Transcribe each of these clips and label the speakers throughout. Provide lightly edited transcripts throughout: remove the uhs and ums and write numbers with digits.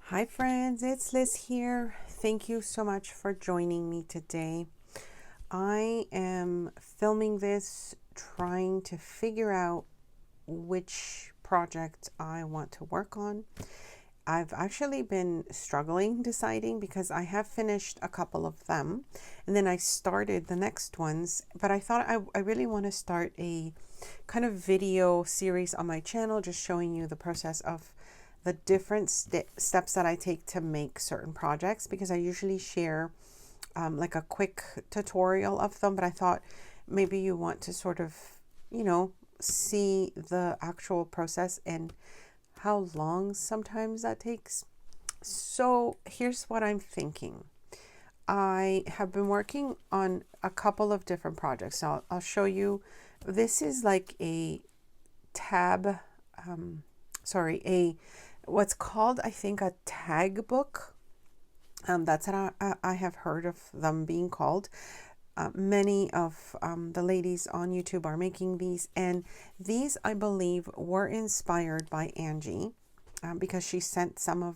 Speaker 1: Hi friends, it's Liz here. Thank you so much for joining me today. I am filming this trying to figure out which project I want to work on. I've actually been struggling deciding because I have finished a couple of them and then I started the next ones, but I thought I really want to start a kind of video series on my channel just showing you the process of the different steps that I take to make certain projects, because I usually share like a quick tutorial of them, but I thought maybe you want to sort of, see the actual process and how long sometimes that takes. So here's what I'm thinking. I have been working on a couple of different projects. So I'll show you. This is like a tab, a what's called, I think, a tag book. That's what I have heard of them being called. Many of the ladies on YouTube are making these, and these, I believe, were inspired by Angie because she sent some of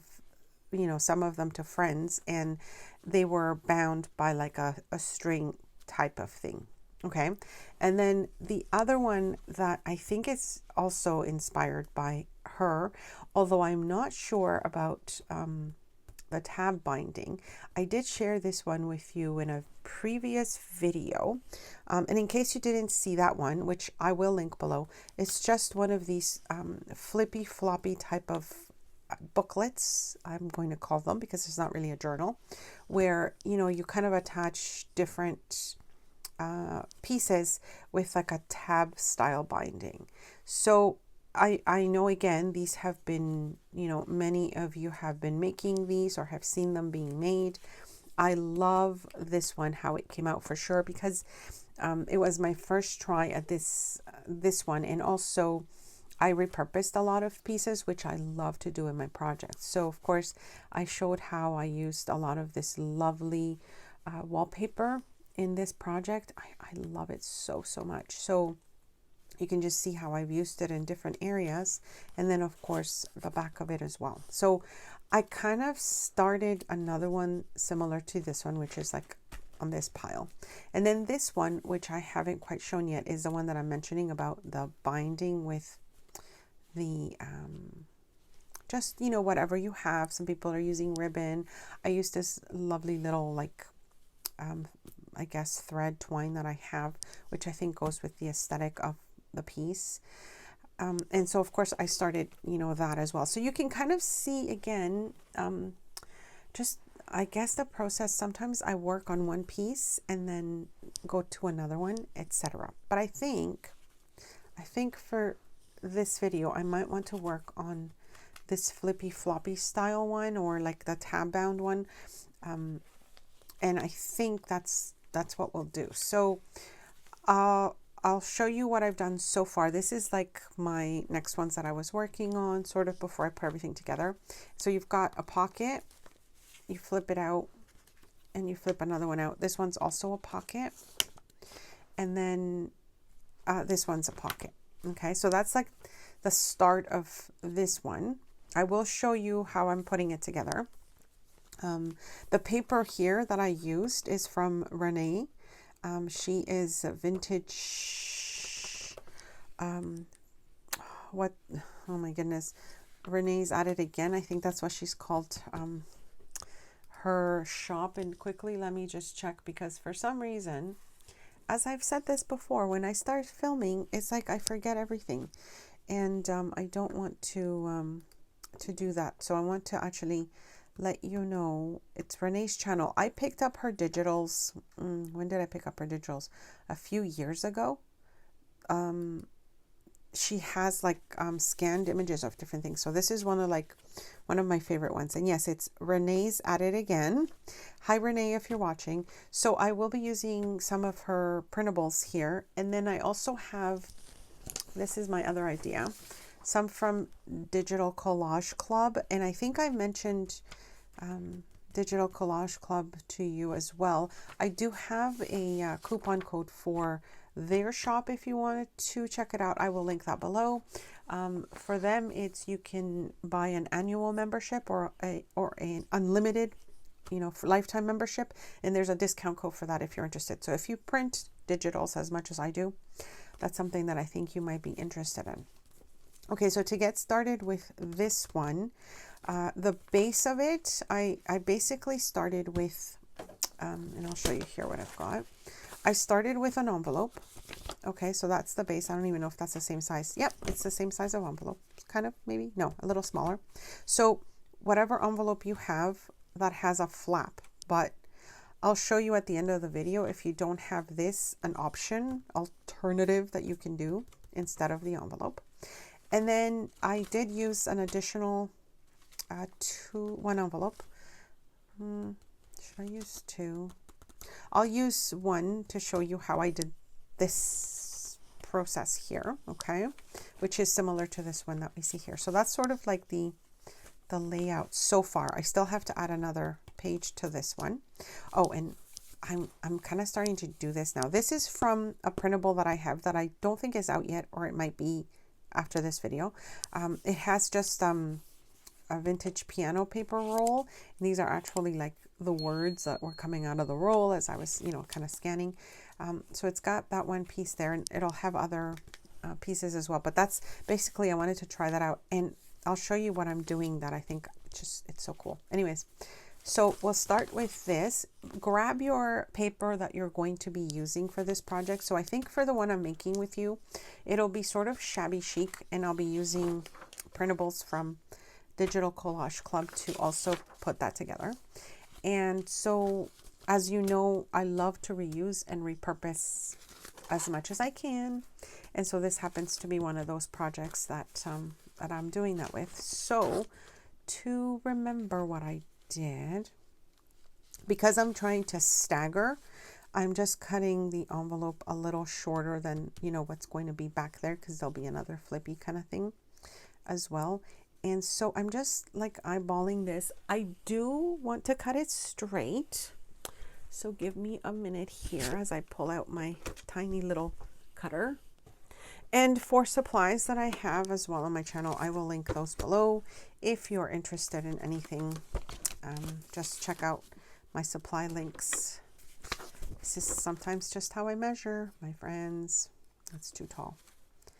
Speaker 1: them to friends, and they were bound by like a string type of thing. Okay. And then the other one that I think is also inspired by her, although I'm not sure about the tab binding. I did share this one with you in a previous video. And in case you didn't see that one, which I will link below, it's just one of these flippy floppy type of booklets, I'm going to call them, because it's not really a journal, where you kind of attach different pieces with like a tab style binding. So I know, again, these have been, many of you have been making these or have seen them being made. I love this one, how it came out, for sure, because it was my first try at this one, and also I repurposed a lot of pieces, which I love to do in my projects. So of course I showed how I used a lot of this lovely wallpaper in this project. I love it so much. So you can just see how I've used it in different areas, and then of course the back of it as well. So I kind of started another one similar to this one, which is like on this pile. And then this one, which I haven't quite shown yet, is the one that I'm mentioning about the binding with the just whatever you have. Some people are using ribbon. I use this lovely little like I guess thread twine that I have, which I think goes with the aesthetic of the piece. And so of course I started that as well. So you can kind of see, again, just I guess the process. Sometimes I work on one piece and then go to another one, etc. But I think for this video I might want to work on this flippy floppy style one, or like the tab bound one, and I think that's what we'll do. So I'll show you what I've done so far. This is like my next ones that I was working on, sort of before I put everything together. So you've got a pocket, you flip it out, and you flip another one out. This one's also a pocket, and then this one's a pocket. Okay, so that's like the start of this one. I will show you how I'm putting it together. The paper here that I used is from Renee. She is a vintage, oh my goodness, Renee's at it again. I think that's what she's called her shop. And quickly, let me just check, because for some reason, as I've said this before, when I start filming, it's like I forget everything, and I don't want to do that. So I want to actually let you know it's Renee's channel. I picked up her digitals. When did I pick up her digitals? A few years ago. She has like scanned images of different things. So this is one of my favorite ones. And yes, it's Renee's at it again. Hi Renee, if you're watching. So I will be using some of her printables here. And then I also have, this is my other idea, some from Digital Collage Club. And I think I mentioned Digital Collage Club to you as well. I do have a coupon code for their shop if you wanted to check it out. I will link that below. For them, it's you can buy an annual membership or an unlimited, you know, for lifetime membership, and there's a discount code for that if you're interested. So if you print digitals as much as I do, that's something that I think you might be interested in. Okay, so to get started with this one, the base of it, I basically started with, and I'll show you here what I've got. I started with an envelope. Okay, so that's the base. I don't even know if that's the same size. Yep, it's the same size of envelope. Kind of, maybe. No, a little smaller. So whatever envelope you have that has a flap, but I'll show you at the end of the video, if you don't have this, an option, alternative that you can do instead of the envelope. And then I did use an additional one envelope. Should I use two? I'll use one to show you how I did this process here, okay, which is similar to this one that we see here. So that's sort of like the layout so far. I still have to add another page to this one. Oh, and I'm kind of starting to do this now. This is from a printable that I have that I don't think is out yet, or it might be after this video. It has just a vintage piano paper roll, and these are actually like the words that were coming out of the roll as I was, you know, kind of scanning. So it's got that one piece there, and it'll have other pieces as well. But that's basically, I wanted to try that out, and I'll show you what I'm doing that I think just, it's so cool. Anyways, so we'll start with this. Grab your paper that you're going to be using for this project. So I think for the one I'm making with you, it'll be sort of shabby chic, and I'll be using printables from Digital Collage Club to also put that together. And so, as you know, I love to reuse and repurpose as much as I can. And so this happens to be one of those projects that I'm doing that with. So to remember what I did, because I'm trying to stagger, I'm just cutting the envelope a little shorter than, you know, what's going to be back there, because there'll be another flippy kind of thing as well. And so I'm just like eyeballing this. I do want to cut it straight. So give me a minute here as I pull out my tiny little cutter. And for supplies that I have as well on my channel, I will link those below. If you're interested in anything, just check out my supply links. This is sometimes just how I measure, my friends. That's too tall. I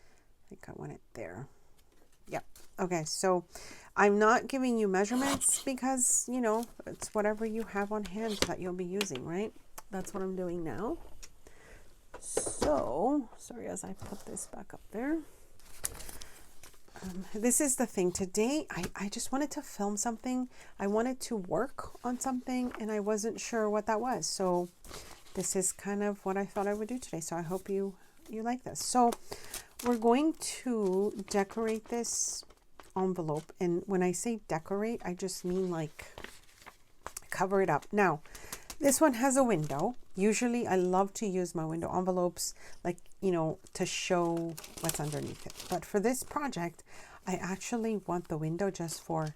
Speaker 1: think I want it there. Yep. Okay, so I'm not giving you measurements because, you know, it's whatever you have on hand that you'll be using, right? That's what I'm doing now. So, sorry, as I put this back up there. This is the thing. Today, I just wanted to film something. I wanted to work on something, and I wasn't sure what that was. So this is kind of what I thought I would do today. So I hope you like this. So we're going to decorate this envelope. And when I say decorate, I just mean like cover it up. Now, this one has a window. Usually I love to use my window envelopes, like, you know, to show what's underneath it. But for this project, I actually want the window just for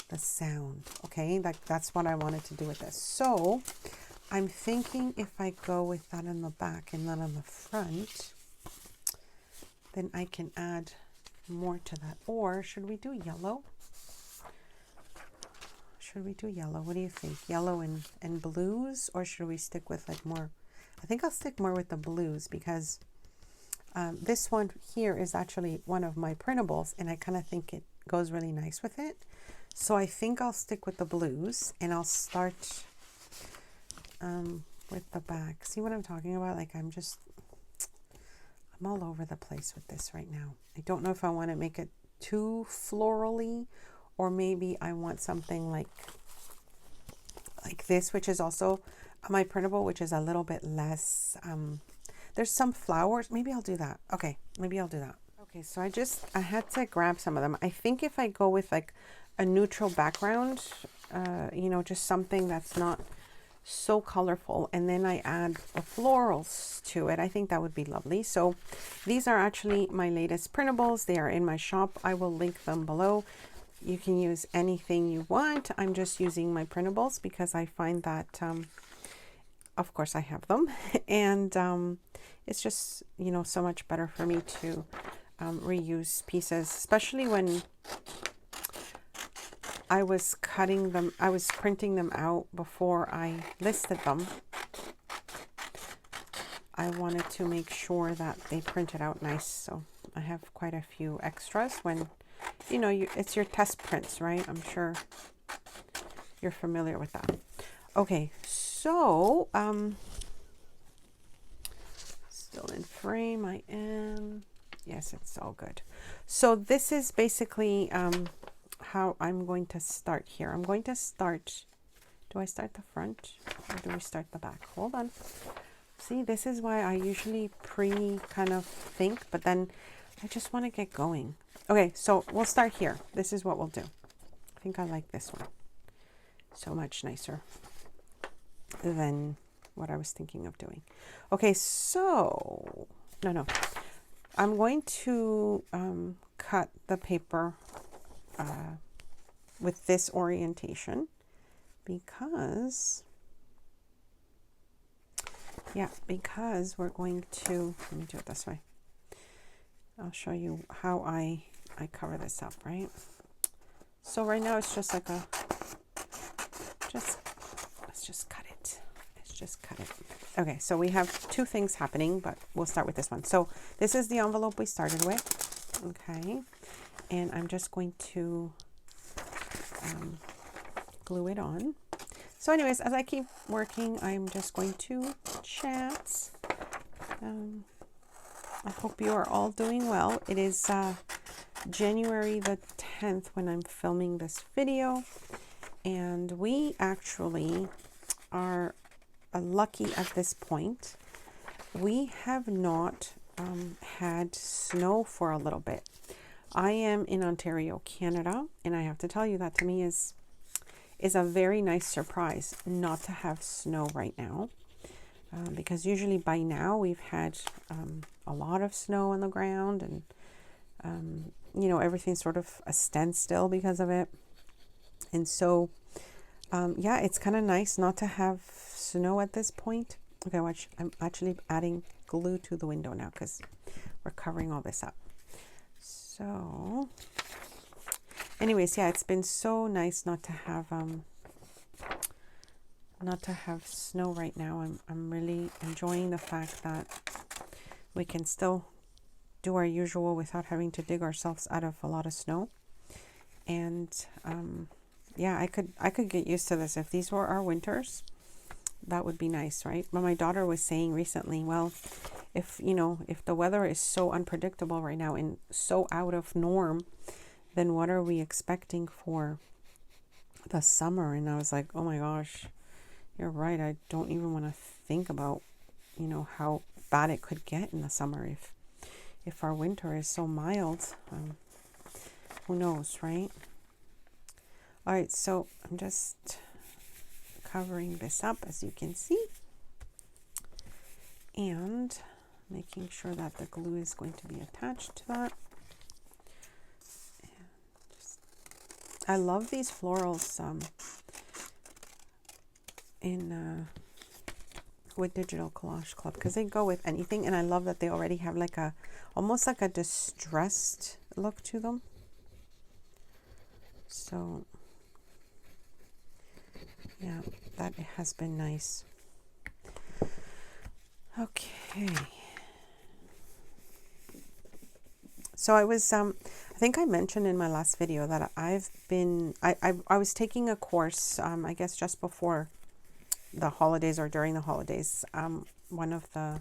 Speaker 1: the sound. Okay, that's what I wanted to do with this. So I'm thinking if I go with that on the back and not on the front, then I can add more to that. Or should we do yellow? Should we do yellow? What do you think? Yellow and blues? Or should we stick with like more? I think I'll stick more with the blues, because this one here is actually one of my printables, and I kind of think it goes really nice with it. So I think I'll stick with the blues, and I'll start with the back. See what I'm talking about? Like I'm all over the place with this right now. I don't know if I want to make it too florally, or maybe I want something like this, which is also my printable, which is a little bit less, there's some flowers. Maybe I'll do that. Okay, maybe I'll do that. Okay, so I had to grab some of them. I think if I go with like a neutral background, you know, just something that's not so colorful, and then I add the florals to it, I think that would be lovely. So these are actually my latest printables. They are in my shop. I will link them below. You can use anything you want. I'm just using my printables because I find that of course I have them. And it's just, you know, so much better for me to reuse pieces, especially when I was cutting them, I was printing them out before I listed them. I wanted to make sure that they printed out nice. So I have quite a few extras when, you know, it's your test prints, right? I'm sure you're familiar with that. Okay, so still in frame, I am. Yes, it's all good. So this is basically how I'm going to start here. I'm going to start, do I start the front or do we start the back? Hold on. See, this is why I usually kind of think, but then I just want to get going. Okay, so we'll start here. This is what we'll do. I think I like this one. So much nicer than what I was thinking of doing. Okay, so, no. I'm going to cut the paper with this orientation because we're going to, let me do it this way. I'll show you how I cover this up, right? So right now it's just like let's just cut it. Let's just cut it. Okay, so we have two things happening, but we'll start with this one. So this is the envelope we started with, okay? And I'm just going to glue it on. So anyways, as I keep working, I'm just going to chat. I hope you are all doing well. It is January the 10th when I'm filming this video. And we actually are lucky at this point. We have not had snow for a little bit. I am in Ontario, Canada, and I have to tell you that to me is a very nice surprise not to have snow right now, because usually by now we've had a lot of snow on the ground, and you know, everything's sort of a standstill because of it. And so yeah, it's kind of nice not to have snow at this point. Okay, watch, I'm actually adding glue to the window now because we're covering all this up. So anyways, yeah, it's been so nice not to have snow right now. I'm really enjoying the fact that we can still do our usual without having to dig ourselves out of a lot of snow. And yeah, I could get used to this. If these were our winters, that would be nice, right? But my daughter was saying recently, well, if the weather is so unpredictable right now and so out of norm, then what are we expecting for the summer? And I was like, oh my gosh, you're right. I don't even want to think about, you know, how bad it could get in the summer if our winter is so mild. Who knows, right? All right, so I'm just covering this up, as you can see, and making sure that the glue is going to be attached to that. I love these florals with Digital Collage Club because they go with anything, and I love that they already have like almost like a distressed look to them. So yeah, that has been nice. Okay. So I was, I think I mentioned in my last video that I was taking a course, I guess just before the holidays or during the holidays. One of the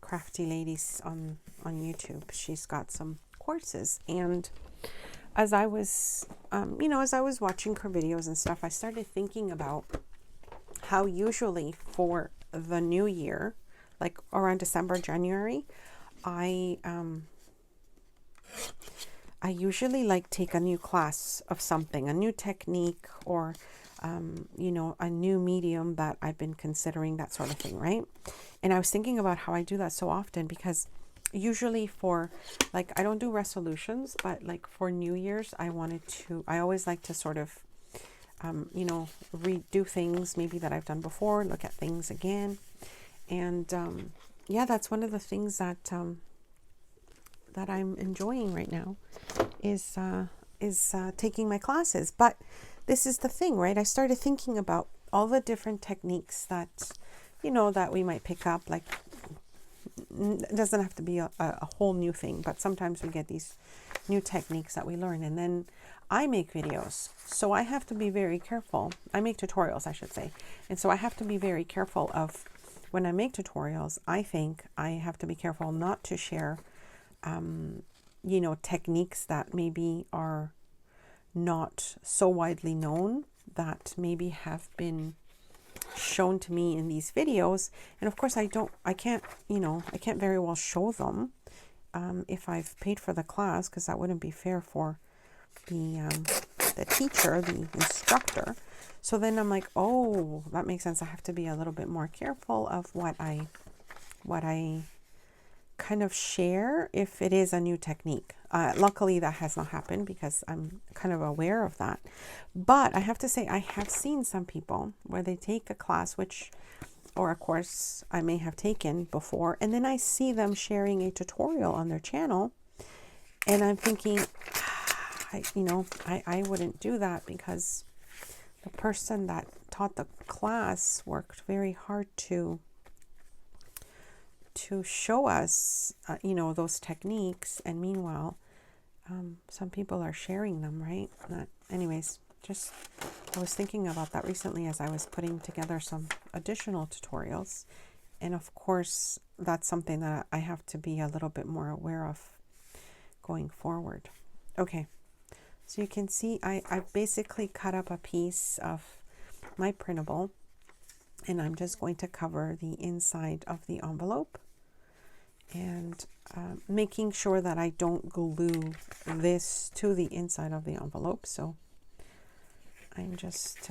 Speaker 1: crafty ladies on YouTube, she's got some courses, and as I was, as I was watching her videos and stuff, I started thinking about how usually for the new year, like around December, January, I usually like take a new class of something, a new technique, or, a new medium that I've been considering, that sort of thing, right? And I was thinking about how I do that so often, because usually for, like, I don't do resolutions, but like for New Year's, I always like to sort of you know, redo things maybe that I've done before, look at things again. And yeah, that's one of the things that that I'm enjoying right now is taking my classes. But this is the thing, right? I started thinking about all the different techniques that, you know, that we might pick up. Like, it doesn't have to be a whole new thing, but sometimes we get these new techniques that we learn, and then I make videos, so I have to be very careful. I make tutorials, I should say, and so I have to be very careful of when I make tutorials. I think I have to be careful not to share you know, techniques that maybe are not so widely known, that maybe have been shown to me in these videos. And of course I can't, you know, I can't very well show them if I've paid for the class, because that wouldn't be fair for the teacher, the instructor. So then I'm like, oh, that makes sense. I have to be a little bit more careful of what I kind of share if it is a new technique. Luckily that has not happened, because I'm kind of aware of that. But I have to say, I have seen some people where they take a class or a course I may have taken before, and then I see them sharing a tutorial on their channel, and I'm thinking, I wouldn't do that, because the person that taught the class worked very hard to show us, you know, those techniques. And meanwhile, some people are sharing them, right? Anyways, just I was thinking about that recently as I was putting together some additional tutorials. And of course, that's something that I have to be a little bit more aware of going forward. Okay, so you can see I basically cut up a piece of my printable, and I'm just going to cover the inside of the envelope, and making sure that I don't glue this to the inside of the envelope. So I'm just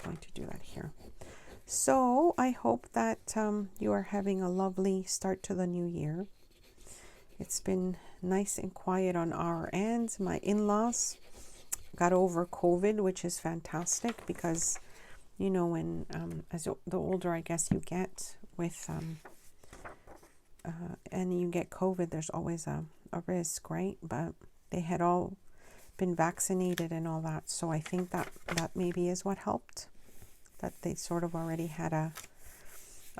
Speaker 1: going to do that here. So I hope that you are having a lovely start to the new year. It's been nice and quiet on our end. My in-laws got over COVID, which is fantastic, because, you know, when as the older I guess you get with and you get COVID, there's always a risk, right? But they had all been vaccinated and all that, so I think that maybe is what helped, that they sort of already had a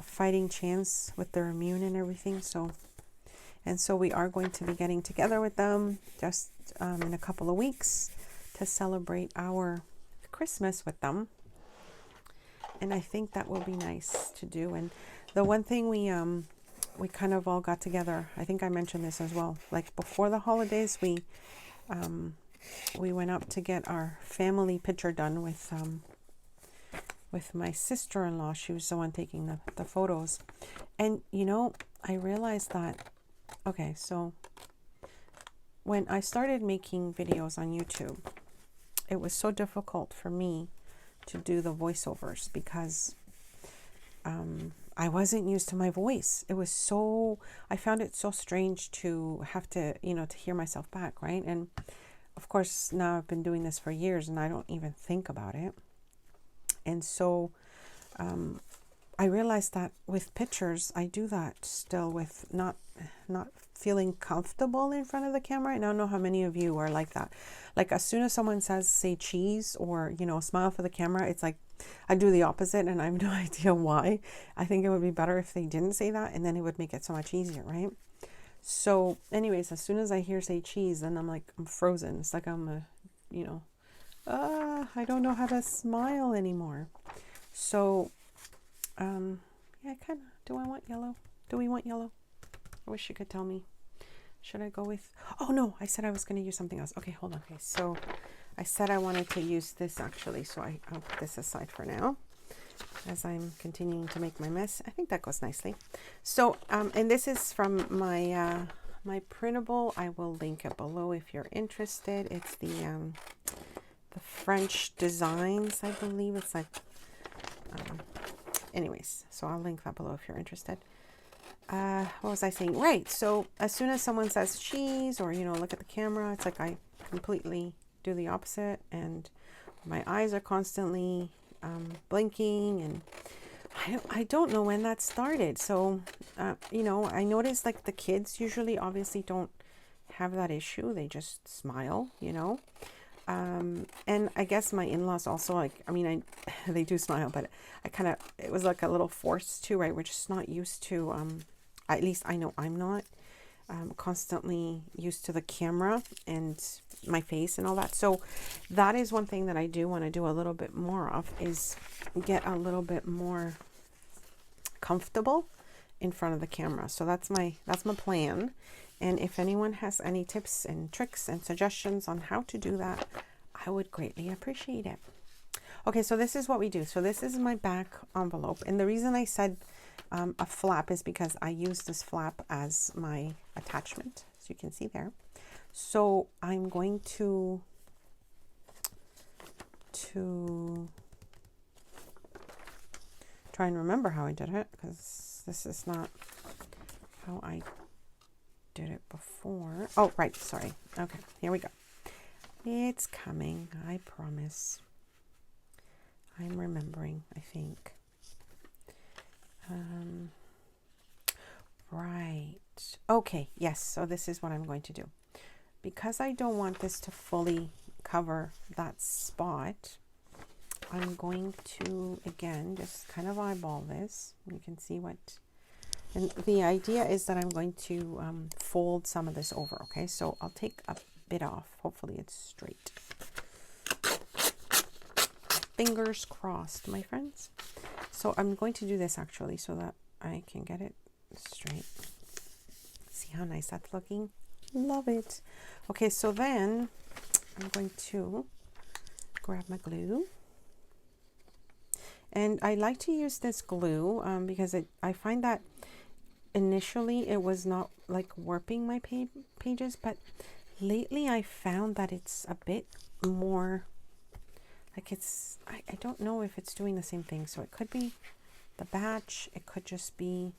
Speaker 1: fighting chance with their immune and everything. So we are going to be getting together with them just in a couple of weeks to celebrate our Christmas with them, and I think that will be nice to do. And the one thing we kind of all got together, I think I mentioned this as well, like before the holidays, we went up to get our family picture done with my sister-in-law. She was the one taking the photos. And, you know, I realized that, okay, so when I started making videos on YouTube, it was so difficult for me to do the voiceovers, because I wasn't used to my voice. It was so, I found it so strange to have to, you know, to hear myself back, right? And of course, now I've been doing this for years and I don't even think about it. And so I realized that with pictures, I do that still with not feeling comfortable in front of the camera. And I don't know how many of you are like that. Like as soon as someone says, say cheese, or, you know, smile for the camera, it's like I do the opposite, and I have no idea why. I think it would be better if they didn't say that, and then it would make it so much easier, right? So anyways, as soon as I hear say cheese, then I'm like, I'm frozen. It's like I'm you know, I don't know how to smile anymore. So yeah, kind of, do I want yellow? Do we want yellow? I wish you could tell me. Should I go with, oh no, I said I was going to use something else. Okay, hold on. Okay, so I said I wanted to use this actually, so I'll put this aside for now as I'm continuing to make my mess. I think that goes nicely. So, and this is from my my printable. I will link it below if you're interested. It's the French designs, I believe. It's like, anyways, so I'll link that below if you're interested. What was I saying? Right. So as soon as someone says cheese, or, you know, look at the camera, it's like I completely do the opposite. And my eyes are constantly blinking, and I don't know when that started. So, you know, I noticed like the kids usually obviously don't have that issue. They just smile, you know. And I guess my in-laws also, like, I mean, they do smile, but it was like a little forced too, right? We're just not used to, at least I know I'm not, constantly used to the camera and my face and all that. So that is one thing that I do want to do a little bit more of, is get a little bit more comfortable in front of the camera. So that's my plan. And if anyone has any tips and tricks and suggestions on how to do that, I would greatly appreciate it. Okay, so this is what we do. So this is my back envelope. And the reason I said a flap is because I use this flap as my attachment, as you can see there. So I'm going to try and remember how I did it, because this is not how I did it before. Oh, right, sorry. Okay, here we go. It's coming, I promise. I'm remembering, I think. Right. Okay, yes, so this is what I'm going to do. Because I don't want this to fully cover that spot, I'm going to, again, just kind of eyeball this. You can see what... And the idea is that I'm going to fold some of this over, okay? So I'll take a bit off. Hopefully it's straight. Fingers crossed, my friends. So I'm going to do this actually so that I can get it straight. See how nice that's looking? Love it. Okay, so then I'm going to grab my glue. And I like to use this glue because I find that initially it was not like warping my pages, but lately I found that it's a bit more like it's, I don't know if it's doing the same thing. So it could be the batch, it could just be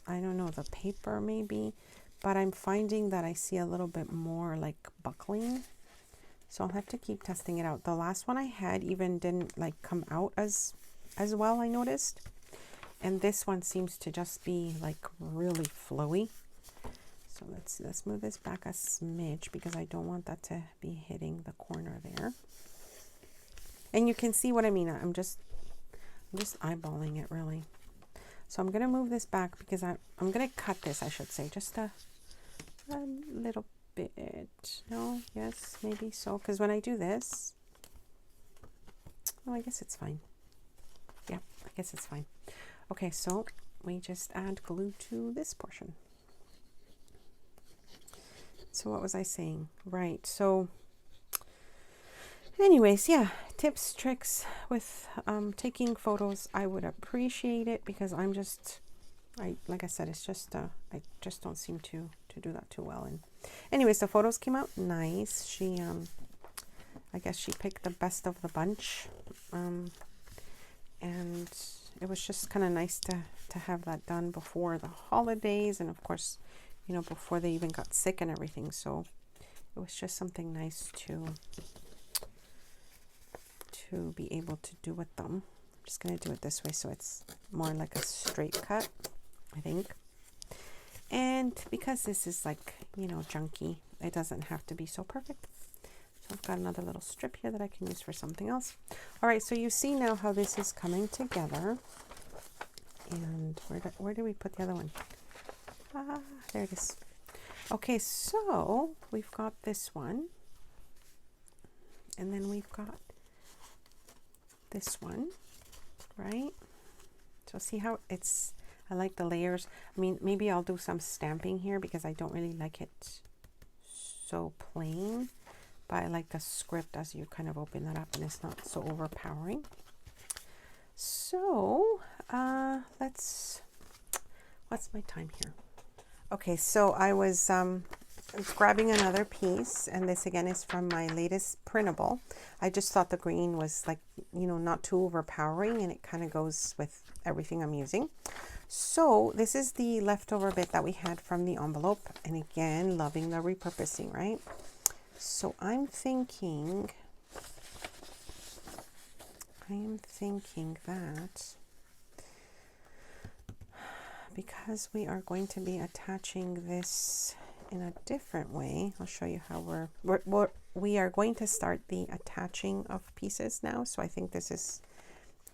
Speaker 1: I don't know, the paper maybe, but I'm finding that I see a little bit more like buckling. So I'll have to keep testing it out. The last one I had even didn't like come out as well, I noticed. And this one seems to just be like really flowy. So let's move this back a smidge because I don't want that to be hitting the corner there. And you can see what I mean. I'm just eyeballing it really. So I'm going to move this back because I'm going to cut this, I should say, just a little bit. No, yes, maybe so. Because when I do this, oh, I guess it's fine. Yeah, I guess it's fine. Okay, so we just add glue to this portion. So what was I saying? Right, so anyways, yeah, tips, tricks with taking photos. I would appreciate it because like I said, it's just, I just don't seem to do that too well. And anyways, the photos came out nice. She, I guess she picked the best of the bunch. And it was just kind of nice to have that done before the holidays. And of course, you know, before they even got sick and everything. So it was just something nice to be able to do with them. I'm just going to do it this way so it's more like a straight cut, I think. And because this is like, you know, junky, it doesn't have to be so perfect. So I've got another little strip here that I can use for something else. All right, so you see now how this is coming together. And where do we put the other one? Ah, there it is. Okay, so we've got this one. And then we've got this one, right? So see how it's, I like the layers. I mean, maybe I'll do some stamping here because I don't really like it so plain, but I like the script as you kind of open that up and it's not so overpowering. So what's my time here? Okay, so I was grabbing another piece, and this again is from my latest printable. I just thought the green was like, you know, not too overpowering, and it kind of goes with everything I'm using. So this is the leftover bit that we had from the envelope, and again, loving the repurposing, right? So I am thinking that because we are going to be attaching this in a different way, I'll show you how we are going to start the attaching of pieces now. So I think this is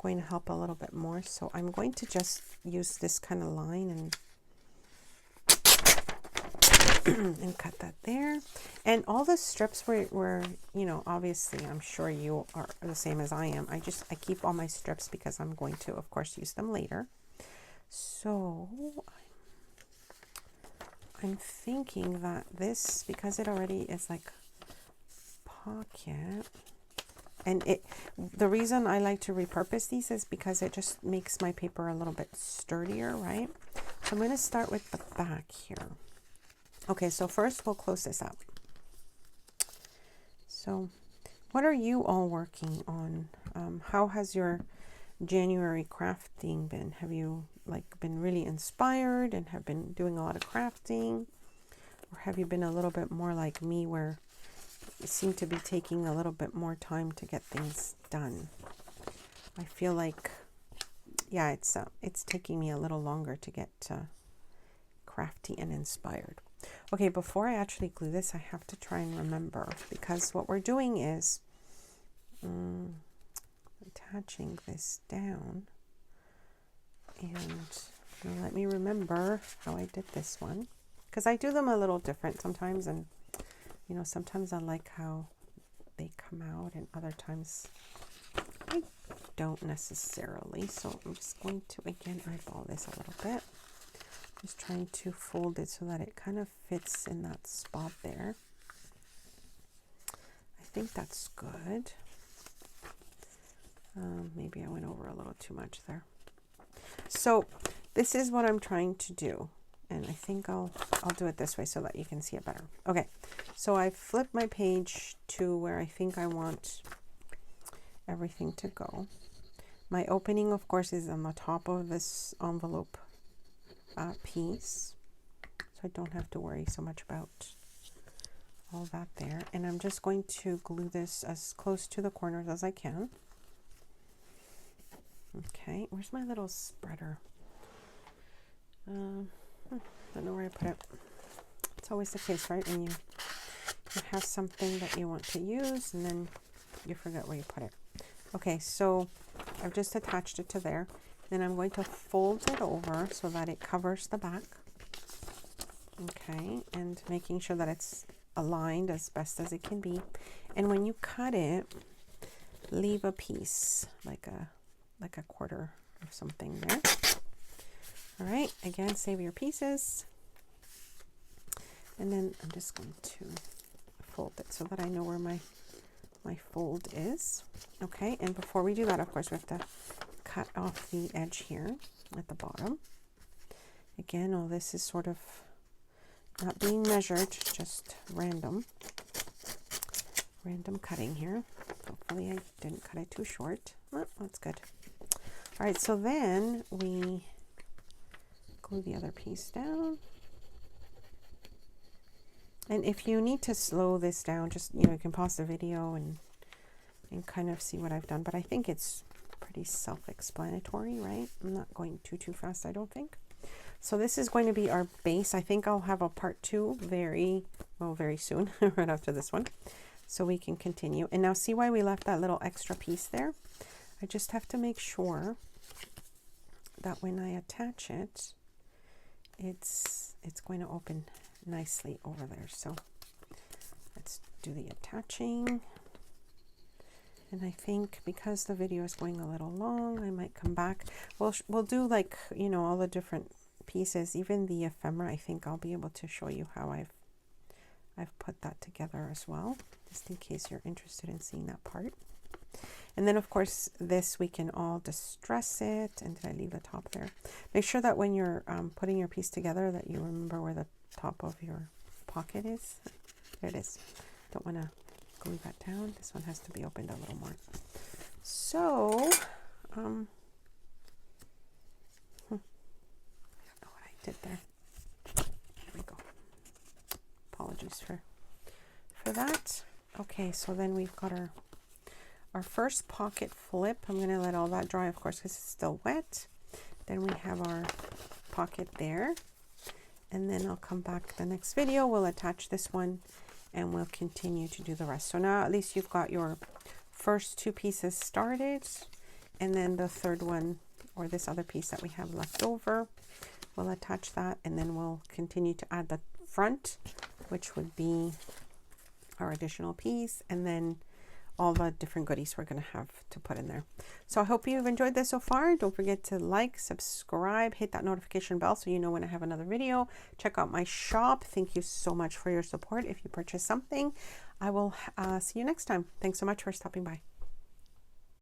Speaker 1: going to help a little bit more. So I'm going to just use this kind of line and and cut that there. And all the strips were, you know, obviously I'm sure you are the same as I am. I keep all my strips because I'm going to, of course, use them later. So I'm thinking that this, because it already is like pocket, and the reason I like to repurpose these is because it just makes my paper a little bit sturdier, right? So I'm going to start with the back here. Okay, so first we'll close this up. So what are you all working on? How has your January crafting been? Have you been really inspired and have been doing a lot of crafting? Or have you been a little bit more like me where you seem to be taking a little bit more time to get things done? I feel like, yeah, it's taking me a little longer to get crafty and inspired. Okay, before I actually glue this, I have to try and remember, because what we're doing is attaching this down, and let me remember how I did this one, because I do them a little different sometimes, and you know, sometimes I like how they come out and other times I don't necessarily. So I'm just going to again eyeball this a little bit. Just trying to fold it so that it kind of fits in that spot there. I think that's good. Maybe I went over a little too much there. So this is what I'm trying to do. And I think I'll do it this way so that you can see it better. Okay, so I flipped my page to where I think I want everything to go. My opening, of course, is on the top of this envelope piece, so I don't have to worry so much about all that there. And I'm just going to glue this as close to the corners as I can. Okay, where's my little spreader? Don't know where I put it. It's always the case, right? When you have something that you want to use and then you forget where you put it. Okay, so I've just attached it to there. Then I'm going to fold it over so that it covers the back. Okay, and making sure that it's aligned as best as it can be. And when you cut it, leave a piece, like a quarter of something there. All right, again, save your pieces. And then I'm just going to fold it so that I know where my fold is. Okay, and before we do that, of course, we have to cut off the edge here at the bottom. Again, all this is sort of not being measured, just random cutting here. Hopefully I didn't cut it too short. Oh, that's good. All right, so then we glue the other piece down. And if you need to slow this down, just, you know, you can pause the video and kind of see what I've done. But I think it's pretty self-explanatory, right? I'm not going too fast, I don't think. So this is going to be our base. I think I'll have a part 2 very soon, right after this one, so we can continue. And now see why we left that little extra piece there? I just have to make sure that when I attach it, it's going to open nicely over there. So let's do the attaching. And I think because the video is going a little long, I might come back. We'll do, like, you know, all the different pieces, even the ephemera. I think I'll be able to show you how I've put that together as well, just in case you're interested in seeing that part. And then, of course, this we can all distress it. And did I leave the top there? Make sure that when you're putting your piece together that you remember where the top of your pocket is. There it is. Don't want to glue that down. This one has to be opened a little more. So, I don't know what I did there. There we go. Apologies for for that. Okay, so then we've got our first pocket flip. I'm going to let all that dry, of course, because it's still wet. Then we have our pocket there. And then I'll come back the next video. We'll attach this one and we'll continue to do the rest. So now at least you've got your first two pieces started. And then the third one, or this other piece that we have left over, we'll attach that. And then we'll continue to add the front, which would be our additional piece. And then all the different goodies we're going to have to put in there. So I hope you've enjoyed this so far. Don't forget to like, subscribe, hit that notification bell so you know when I have another video. Check out my shop. Thank you so much for your support. If you purchase something, I will see you next time. Thanks so much for stopping by.